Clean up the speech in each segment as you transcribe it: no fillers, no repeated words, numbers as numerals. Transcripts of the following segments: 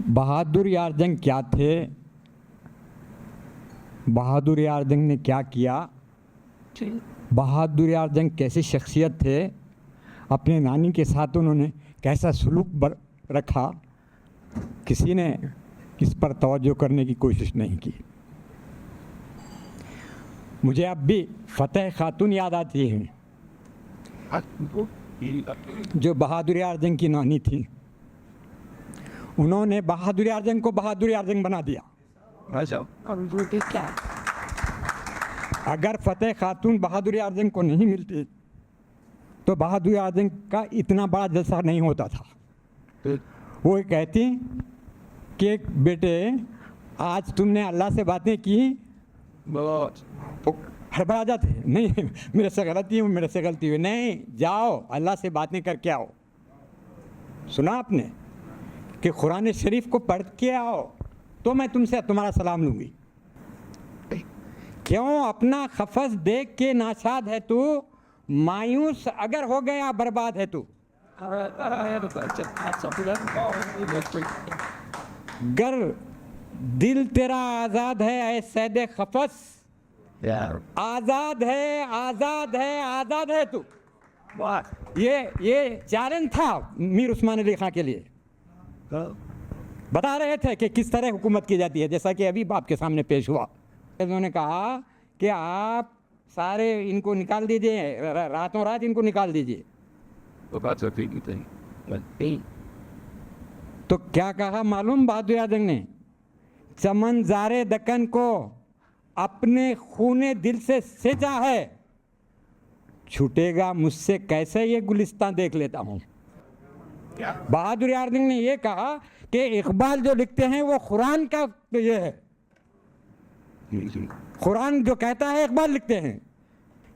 बहादुर यार जंग क्या थे, बहादुर यार जंग ने क्या किया, बहादुर यार जंग कैसी शख्सियत थे, अपने नानी के साथ उन्होंने कैसा सलूक रखा, किसी ने इस पर तवज्जो करने की कोशिश नहीं की। मुझे अब भी फ़तेह खातून याद आती हैं, जो बहादुर यार जंग की नानी थी। उन्होंने बहादुर यार जंग को बहादुर यार जंग बना दिया। अगर फ़तेह खातून बहादुर यार जंग को नहीं मिलती तो बहादुर यार जंग का इतना बड़ा जलसा नहीं होता था। वो कहती कि बेटे आज तुमने अल्लाह से बातें की, हड़बड़ा जाते, नहीं मेरे से गलती हुई, नहीं जाओ अल्लाह से बातें करके आओ। सुना आपने कि कुरान शरीफ को पढ़ के आओ तो मैं तुमसे तुम्हारा सलाम लूँगी। क्यों अपना खफस देख के नाशाद है तू, मायूस अगर हो गया बर्बाद है तू। गर दिल तेरा आज़ाद है ऐ सैदे खफस, आज़ाद है आज़ाद है आज़ाद है तू। ये चैलेंज था मीर उस्मान अली खां के लिए। बता रहे थे कि किस तरह हुकूमत की जाती है, जैसा कि अभी आपके सामने पेश हुआ। उन्होंने कहा कि आप सारे इनको निकाल दीजिए, रातों रात इनको निकाल दीजिए। तो क्या कहा मालूम बहादुर यार जंग ने, चमन ज़ारे दक्कन को अपने खूने दिल से सेंचा है, छूटेगा मुझसे कैसे ये गुलिस्तान देख लेता हूँ। बहादुर यार जंग ने ये कहा कि इकबाल जो लिखते हैं वो कुरान का ये है, कुरान जो कहता है इकबाल लिखते हैं।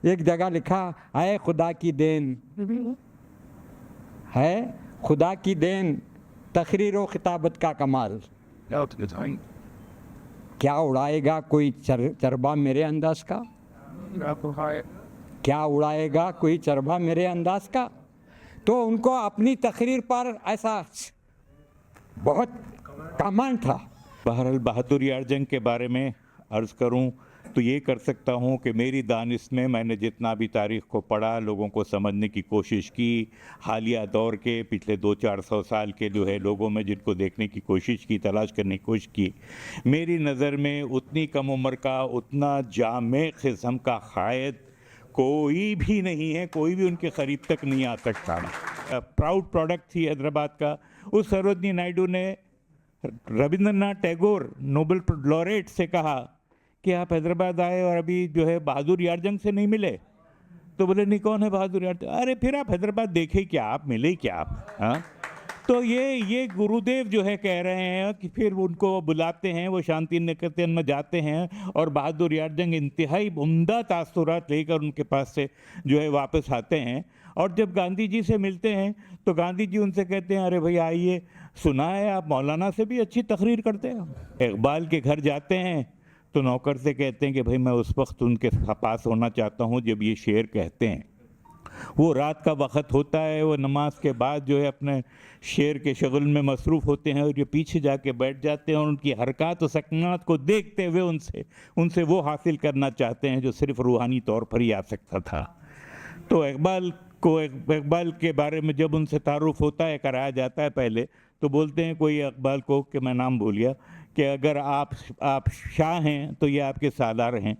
एक जगह लिखा है खुदा की देन है, खुदा की देन तकरीर व खिताबत का कमाल, क्या उड़ाएगा कोई चरबा मेरे अंदाज का, क्या उड़ाएगा कोई चरबा मेरे अंदाज का। तो उनको अपनी तकरीर पर ऐसा बहुत कमांड था। बहरहाल बहादुर यार जंग के बारे में अर्ज़ करूं तो ये कर सकता हूं कि मेरी दानिश में मैंने जितना भी तारीख़ को पढ़ा, लोगों को समझने की कोशिश की, हालिया दौर के पिछले 200-400 साल के जो है लोगों में जिनको देखने की कोशिश की, तलाश करने की कोशिश की, मेरी नज़र में उतनी कम उम्र का, उतना जामे क़िस्म का क़ायद कोई भी नहीं है, कोई भी उनके करीब तक नहीं आ सकता। प्राउड प्रोडक्ट थी हैदराबाद का। उस सरोजनी नायडू ने रविंद्रनाथ टैगोर नोबेल लॉरेट से कहा कि आप हैदराबाद आए और अभी जो है बहादुर यार जंग से नहीं मिले। तो बोले नहीं कौन है बहादुर यार जंग? अरे फिर आप हैदराबाद देखे क्या, आप मिले क्या आप? हाँ, तो ये गुरुदेव जो है कह रहे हैं कि फिर उनको बुलाते हैं, वो शांति निकेतन में जाते हैं और बहादुर यार जंग इंतहाई उम्दा तासुरात लेकर उनके पास से जो है वापस आते हैं। और जब गांधी जी से मिलते हैं तो गांधी जी उनसे कहते हैं अरे भाई आइए, सुना है आप मौलाना से भी अच्छी तकरीर करते हैं। इकबाल के घर जाते हैं तो नौकर से कहते हैं कि भाई मैं उस वक्त उनके पास होना चाहता हूँ जब ये शेर कहते हैं। वो रात का वक़्त होता है, वो नमाज के बाद जो है अपने शेर के शगल में मसरूफ़ होते हैं और ये पीछे जाके बैठ जाते हैं और उनकी हरकत और सकनात को देखते हुए उनसे वो हासिल करना चाहते हैं जो सिर्फ़ रूहानी तौर पर ही आ सकता था। तो इकबाल के बारे में जब उनसे तारुफ़ होता है, कराया जाता है पहले, तो बोलते हैं कोई इकबाल को कि मैं नाम भूल गया, कि अगर आप शाह हैं तो ये आपके सालार हैं,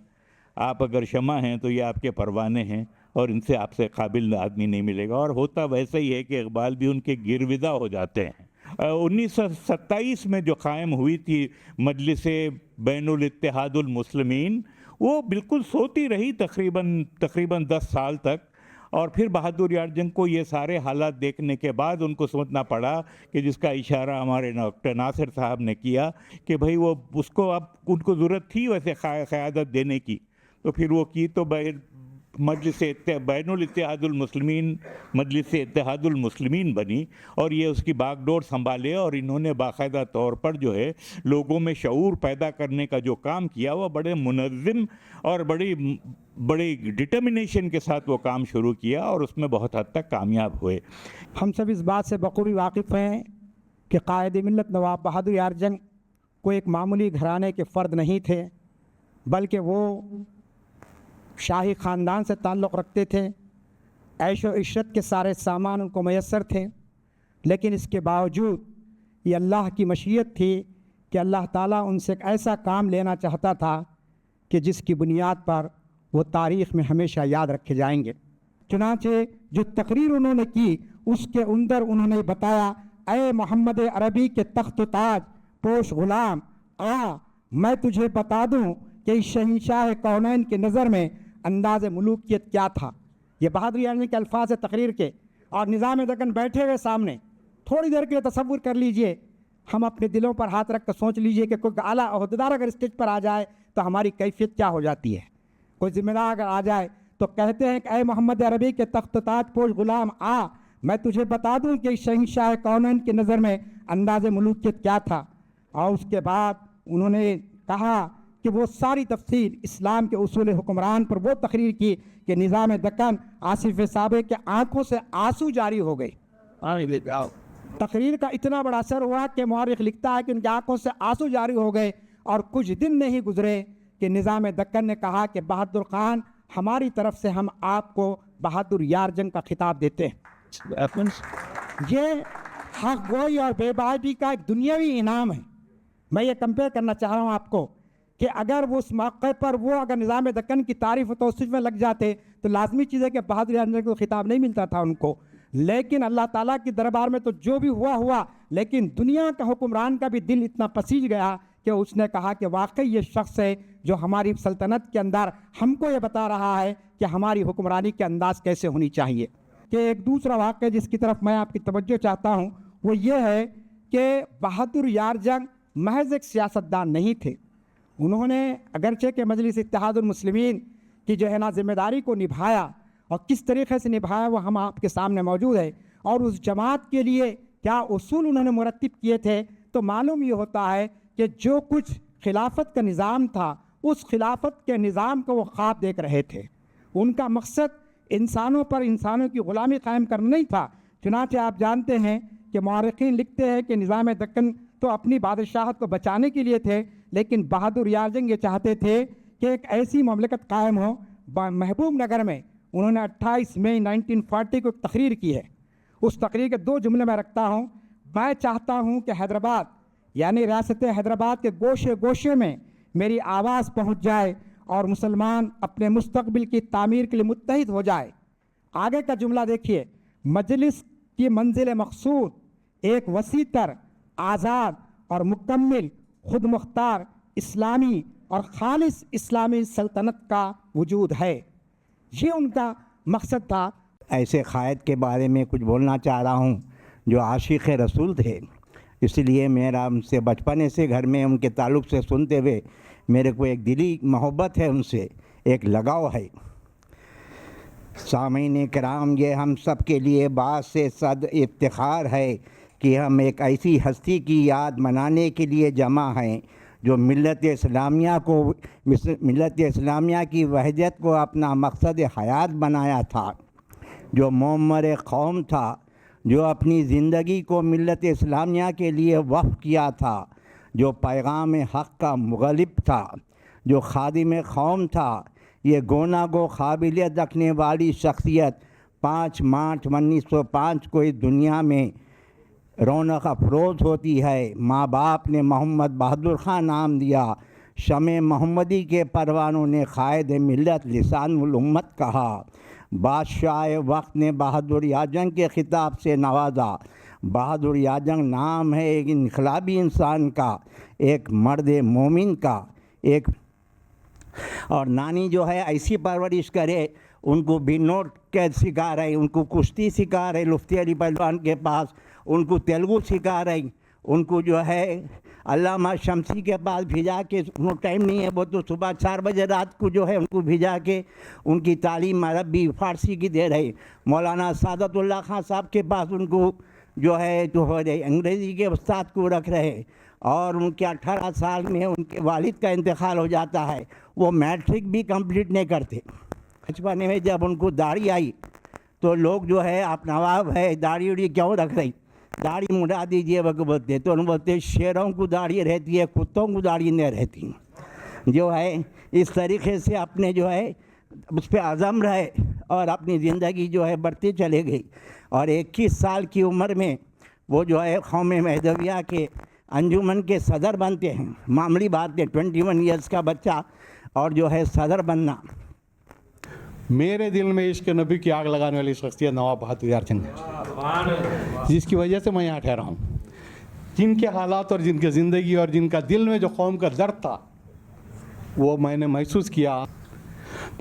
आप अगर शमा हैं तो ये आपके परवाने हैं और इनसे आपसे काबिल आदमी नहीं मिलेगा। और होता वैसा ही है कि इकबाल भी उनके गिरविदा हो जाते हैं। 1927 में जो कायम हुई थी मजलिस बैनुल इत्तेहादुल मुस्लिमीन, वो बिल्कुल सोती रही तकरीबन 10 साल तक। और फिर बहादुर यार जंग को ये सारे हालात देखने के बाद उनको समझना पड़ा कि जिसका इशारा हमारे डॉक्टर नासिर साहब ने किया कि भाई वो उसको अब उनको ज़रूरत थी वैसे क़यादत देने की, तो फिर वो की तो मजलिस बैनुल इत्तेहादुल मुस्लिमीन बनी और ये उसकी बागडोर संभाले। और इन्होंने बाकायदा तौर पर जो है लोगों में शऊर पैदा करने का जो काम किया वो बड़े मुनज़्ज़म और बड़ी डिटर्मिनेशन के साथ वो काम शुरू किया और उसमें बहुत हद तक कामयाब हुए। हम सब इस बात से बखूबी वाकिफ़ हैं کہ قائد ملت نواب بہادر یار جنگ کو ایک معمولی گھرانے کے فرد نہیں تھے، بلکہ وہ شاہی خاندان سے تعلق رکھتے تھے، عیش و عشرت کے سارے سامان ان کو میسر تھے، لیکن اس کے باوجود یہ اللہ کی مشیت تھی کہ اللہ تعالیٰ ان سے ایک ایسا کام لینا چاہتا تھا کہ جس کی بنیاد پر وہ تاریخ میں ہمیشہ یاد رکھے جائیں گے۔ چنانچہ جو تقریر انہوں نے کی اس کے اندر انہوں نے بتایا، اے محمد عربی کے تخت و تاج پوش غلام، میں تجھے بتا دوں کہ اس شہنشاہ کونین کی نظر میں انداز ملوکیت کیا تھا۔ یہ بہادر یار جنگ کے الفاظ ہے تقریر کے، اور نظام دکن بیٹھے ہوئے سامنے۔ تھوڑی دیر کے لیے تصور کر لیجئے، ہم اپنے دلوں پر ہاتھ رکھ کر سوچ لیجئے کہ کوئی اعلیٰ عہدیدار اگر اسٹیج پر آ جائے تو ہماری کیفیت کیا ہو جاتی ہے۔ کوئی ذمہ دار اگر آ جائے تو کہتے ہیں کہ اے محمد عربی کے تخت تاج پوش غلام، میں تجھے بتا دوں کہ شہنشاہ کونین کی نظر میں انداز ملوکیت کیا تھا۔ اور اس کے بعد انہوں نے کہا کہ وہ ساری تفصیل اسلام کے اصول حکمران پر وہ تقریر کی کہ نظام دکن آصف سابق کے آنکھوں سے آنسو جاری ہو گئے۔ تقریر کا اتنا بڑا اثر ہوا کہ مورخ لکھتا ہے کہ ان کی آنکھوں سے آنسو جاری ہو گئے، اور کچھ دن نہیں گزرے کہ نظام دکن نے کہا کہ بہادر خان، ہماری طرف سے ہم آپ کو بہادر یار جنگ کا خطاب دیتے ہیں۔ یہ حق گوئی اور بے باکی کا ایک دنیاوی انعام ہے۔ میں یہ کمپیئر کرنا چاہ رہا ہوں آپ کو کہ اگر وہ اس موقع پر وہ اگر نظام دکن کی تعریف و توصیف میں لگ جاتے تو لازمی چیز ہے کہ بہادر یار جنگ کو خطاب نہیں ملتا تھا ان کو، لیکن اللہ تعالیٰ کی دربار میں تو جو بھی ہوا، لیکن دنیا کا حکمران کا بھی دل اتنا پسیج گیا کہ اس نے کہا کہ واقعی یہ شخص ہے جو ہماری سلطنت کے اندر ہم کو یہ بتا رہا ہے کہ ہماری حکمرانی کے انداز کیسے ہونی چاہیے۔ کہ ایک دوسرا واقعہ جس کی طرف میں آپ کی توجہ چاہتا ہوں وہ یہ ہے کہ بہادر یار جنگ محض ایک سیاستدان نہیں تھے۔ انہوں نے اگرچہ کہ مجلس اتحاد المسلمین کی جو ہے نا ذمہ داری کو نبھایا، اور کس طریقے سے نبھایا وہ ہم آپ کے سامنے موجود ہے، اور اس جماعت کے لیے کیا اصول انہوں نے مرتب کیے تھے، تو معلوم یہ ہوتا ہے کہ جو کچھ خلافت کا نظام تھا اس خلافت کے نظام کو وہ خواب دیکھ رہے تھے۔ ان کا مقصد انسانوں پر انسانوں کی غلامی قائم کرنا نہیں تھا۔ چنانچہ آپ جانتے ہیں کہ مورخین لکھتے ہیں کہ نظام دکن تو اپنی بادشاہت کو بچانے کے لیے تھے، لیکن بہادر یار جنگ یہ چاہتے تھے کہ ایک ایسی مملکت قائم ہو۔ محبوب نگر میں انہوں نے 28 مئی 1940 کو ایک تقریر کی ہے۔ اس تقریر کے 2 جملے میں رکھتا ہوں، میں چاہتا ہوں کہ حیدرآباد یعنی ریاست حیدرآباد کے گوشے گوشے میں میری آواز پہنچ جائے اور مسلمان اپنے مستقبل کی تعمیر کے لیے متحد ہو جائے۔ آگے کا جملہ دیکھیے، مجلس کی منزل مقصود ایک وسیع تر، آزاد اور مکمل خود مختار اسلامی اور خالص اسلامی سلطنت کا وجود ہے۔ یہ ان کا مقصد تھا۔ ایسے قائد کے بارے میں کچھ بولنا چاہ رہا ہوں جو عاشق رسول تھے، اس لیے میرا ان سے بچپنے سے گھر میں ان کے تعلق سے سنتے ہوئے میرے کو ایک دلی محبت ہے، ان سے ایک لگاؤ ہے۔ سامعین کرام، یہ ہم سب کے لیے باعث صد افتخار ہے کہ ہم ایک ایسی ہستی کی یاد منانے کے لیے جمع ہیں جو ملت اسلامیہ کی وحدت کو اپنا مقصد حیات بنایا تھا، جو معمر قوم تھا، جو اپنی زندگی کو ملت اسلامیہ کے لیے وقف کیا تھا، جو پیغام حق کا مغلب تھا، جو خادم قوم تھا۔ یہ گونا گو قابلیت رکھنے والی شخصیت 5 مارچ 1905 کو اس دنیا میں رونق افروز ہوتی ہے۔ ماں باپ نے محمد بہادر خان نام دیا، شمع محمدی کے پروانوں نے قائد ملت لسان الامت کہا، بادشاہ وقت نے بہادر یار جنگ کے خطاب سے نوازا۔ بہادر یار جنگ نام ہے ایک انقلابی انسان کا، ایک مرد مومن کا، ایک اور نانی جو ہے ایسی پرورش کرے، ان کو بھی نوٹ قید سکھا رہے، ان کو کشتی سکھا رہے لفتی علی پہلوان کے پاس، ان کو تیلگو سکھا رہی، ان کو جو ہے علامہ شمسی کے پاس بھیجا کے، انہوں ٹائم نہیں ہے، وہ تو صبح 4 بجے رات کو جو ہے ان کو بھیجا کے ان کی تعلیم عربی فارسی کی دے رہے۔ مولانا سعادت اللہ خان صاحب کے پاس ان کو جو ہے تو ہو رہے، انگریزی کے استاد کو رکھ رہے، اور ان کے 18 سال میں ان کے والد کا انتقال ہو جاتا ہے۔ وہ میٹرک بھی کمپلیٹ نہیں کرتے۔ بچپنے میں جب ان کو داڑھی آئی تو لوگ جو ہے آپ نواب ہے داڑھی اڑی کیوں رکھ رہی، दाढ़ी मुड़ा दीजिए बोलते, तो उन्होंने बोलते शेरों को दाढ़ी रहती है, कुत्तों को दाढ़ी नहीं रहती। जो है इस तरीके से अपने जो है उस पर आज़म रहे और अपनी ज़िंदगी जो है बढ़ती चले गई। और 21 साल की उम्र में वो जो है कौम महदविया के अंजुमन के सदर बनते हैं। मामूली बात है, 21 ईयर्स का बच्चा और जो है सदर बनना। मेरे दिल में इश्क नबी की आग लगाने वाली शख्सियत नवाब बहादुर यार जंग है, जिसकी वजह से मैं यहाँ ठहरा हूँ। जिनके हालात और जिनकी ज़िंदगी और जिनका दिल में जो कौम का दर्द था वो मैंने महसूस किया।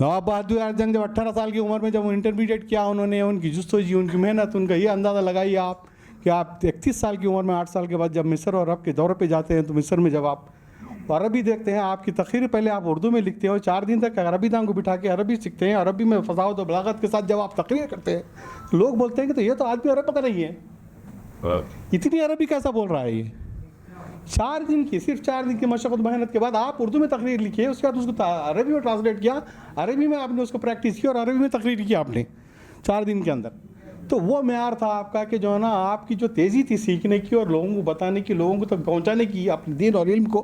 नवाब बहादुर यार जंग जब 18 साल की उम्र में जब वो इंटरमीडिएट किया उन्होंने, उनकी जुस्तोजी, उनकी मेहनत, उनका ये अंदाज़ा लगाइए आप कि आप 31 साल की उम्र में 8 साल के बाद जब मिस्र और अरब के दौरे पे जाते हैं, तो मिस्र में जब आप अरबी देखते हैं, आपकी तकरीर पहले आप उर्दू में लिखते हो, 4 दिन तक अरबी दांग को बिठा के अरबी सीखते हैं, अरबी में फसावत और बलागत के साथ जब आप तकरीर करते हैं, तो लोग बोलते हैं कि तो ये तो आदमी अरब पकड़ रही है, इतनी अरबी कैसा बोल रहा है ये। 4 दिन की, सिर्फ 4 दिन की मशक्क़त मेहनत के बाद आप उर्दू में तकरीर लिखिए, उसके बाद उसको अरबी में ट्रांसलेट किया, अरबी में आपने उसको प्रैक्टिस की और अरबी में तकरीर की आपने 4 दिन के अंदर। तो वो मेयार था आपका कि जो है ना आपकी जो तेज़ी थी सीखने की और लोगों को बताने की, लोगों को तक पहुंचाने की अपने दीन और इल्म को,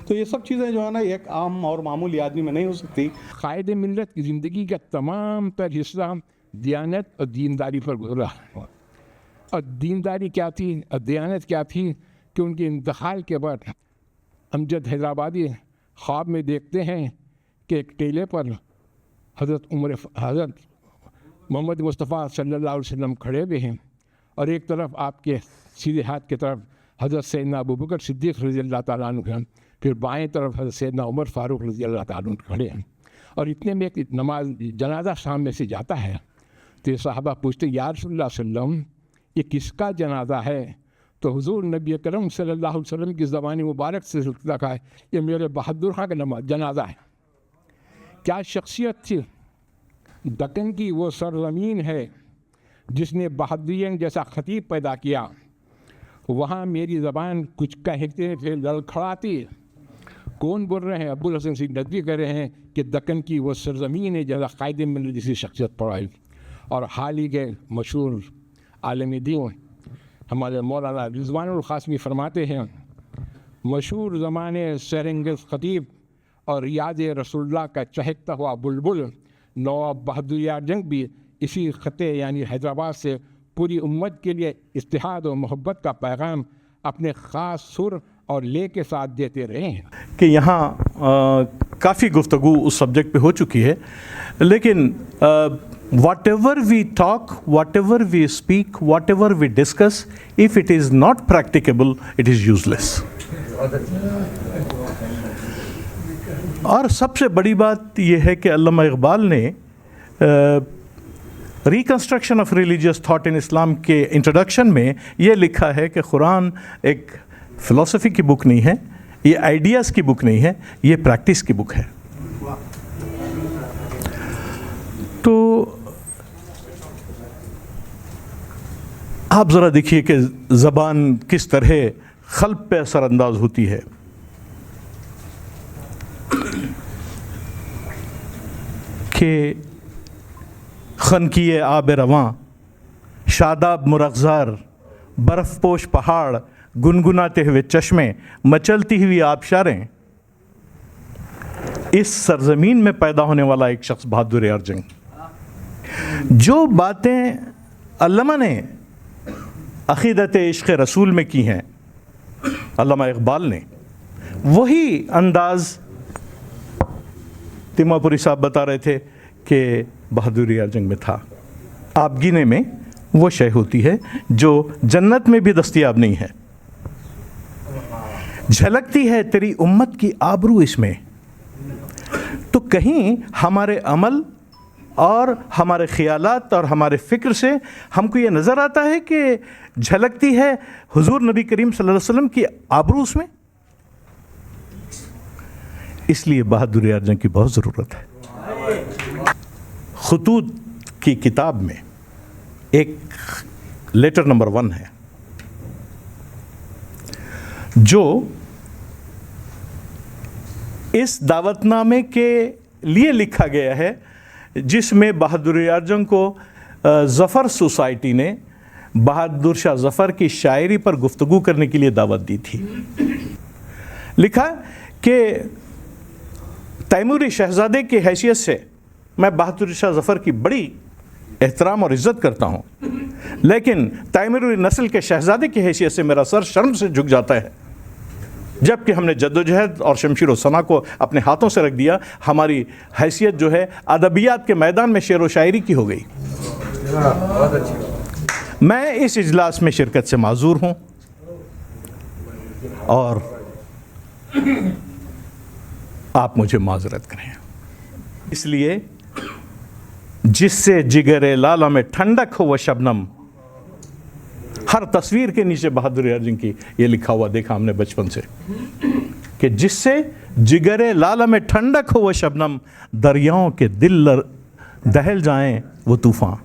तो ये सब चीज़ें जो है ना एक आम और मामूली आदमी में नहीं हो सकती। कायद मिल्लत की ज़िंदगी का तमाम तर हिस्सा दियानत और दीनदारी पर गुजरा। और दीनदारी क्या थी और दियानत क्या थी कि उनके इंतकाल के बाद अमजद हैदराबादी ख्वाब में देखते हैं कि एक टेले पर हज़रत मोहम्मद मुस्तफ़ा सल्लल्लाहु अलैहि वसल्लम खड़े हुए हैं और एक तरफ आपके सीधे हाथ की तरफ हज़रत सैयदना अबू बकर सिद्दीक़ रज़ी अल्लाह ताला अन्हु हैं, फिर बाएं तरफ हज़रत सैयदना उमर फ़ारूक रज़ी अल्लाह ताला अन्हु खड़े हैं। और इतने में एक नमाज जनाजा सामने से जाता है, तो ये साहबा पूछते या रसूलुल्लाह सल्लल्लाहु अलैहि वसल्लम ये किसका जनाजा है? तो हुज़ूर नबी करम सल्लल्लाहु अलैहि वसल्लम की ज़बान मुबारक से कहा है ये मेरे बहादुर खां का जनाजा है। क्या शख्सियत थी! दक्कन की वो सरज़मीन है जिसने बहादुरियन जैसा ख़तीब पैदा किया। वहाँ मेरी ज़बान कुछ कहते थे लड़खड़ाती। कौन बोल रहे हैं? अब्बुल हसन सिंह नदवी कह रहे हैं कि दक्कन की वो सरज़मीन है जैसा कायद मिल्लत जैसी शख्सियत पढ़ाई। और हाल ही के मशहूर आलमी दीन हमारे मौलाना रिज़वानुल क़ासिमी फरमाते हैं, मशहूर ज़माने सरंगेज़ ख़तीब और रियाज़ रसूलुल्लाह का चहकता हुआ बुलबुल नवाब बहादुर यार जंग भी इसी ख़त्े यानी हैदराबाद से पूरी उम्मत के लिए इत्तेहाद और मोहब्बत का पैगाम अपने ख़ास सुर और ले के साथ देते रहे हैं। कि यहाँ काफ़ी गुफ्तगू उस सब्जेक्ट पे हो चुकी है, लेकिन whatever we talk, whatever we speak, whatever we discuss, if it is not practicable, it is useless. और सबसे बड़ी बात यह है कि अल्लामा इकबाल ने reconstruction of religious thought in Islam के इंट्रोडक्शन में ये लिखा है कि कुरान एक फ़िलासफ़ी की बुक नहीं है, ये आइडियाज़ की बुक नहीं है, ये प्रैक्टिस की बुक है। तो आप ज़रा देखिए कि ज़बान किस तरह क़ल्ब पे असरअंदाज होती है। कि खनकिए आब रवां, शादाब मुरग़्ज़ार, बर्फ़पोश पहाड़, गुनगुनाते हुए चश्मे, मचलती हुई आबशारें, इस सरज़मीन में पैदा होने वाला एक शख्स बहादुर यार जंग। जो बातें अल्लामा ने अक़ीदत इश्क़ रसूल में की हैं, अल्लामा इक़बाल ने, वही अंदाज़ तिमापुरी साहब बता रहे थे कि बहादुर यार जंग में था। आप गिने में वो शय होती है जो जन्नत में भी दस्तयाब नहीं है। झलकती है तेरी उम्मत की आबरू इसमें। तो कहीं हमारे अमल और हमारे ख़यालात और हमारे फ़िक्र से हमको ये नज़र आता है कि झलकती है हुज़ूर नबी करीम सल्लल्लाहु अलैहि वसल्लम की आबरू उसमें। इसलिए बहादुर यार जंग की बहुत ज़रूरत है। ख़ुतूत की किताब में एक लेटर नंबर 1 है जो इस दावतनामे के लिए लिखा गया है, जिसमें बहादुर यार जंग को ज़फ़र सोसाइटी ने بہادر شاہ ظفر کی شاعری پر گفتگو کرنے کے لیے دعوت دی تھی. لکھا کہ تیموری شہزادے کی حیثیت سے میں بہادر شاہ ظفر کی بڑی احترام اور عزت کرتا ہوں، لیکن تیموری نسل کے شہزادے کی حیثیت سے میرا سر شرم سے جھک جاتا ہے. جب کہ ہم نے جدوجہد اور شمشیر و سنا کو اپنے ہاتھوں سے رکھ دیا، ہماری حیثیت جو ہے ادبیات کے میدان میں شعر و شاعری کی ہو گئی. میں اس اجلاس میں شرکت سے معذور ہوں اور آپ مجھے معذرت کریں. اس لیے جس سے جگر لالہ میں ٹھنڈک ہو وہ شبنم، ہر تصویر کے نیچے بہادر ارجن کی یہ لکھا ہوا دیکھا ہم نے بچپن سے کہ جس سے جگر لالہ میں ٹھنڈک ہو وہ شبنم، دریاؤں کے دل دہل جائیں وہ طوفان.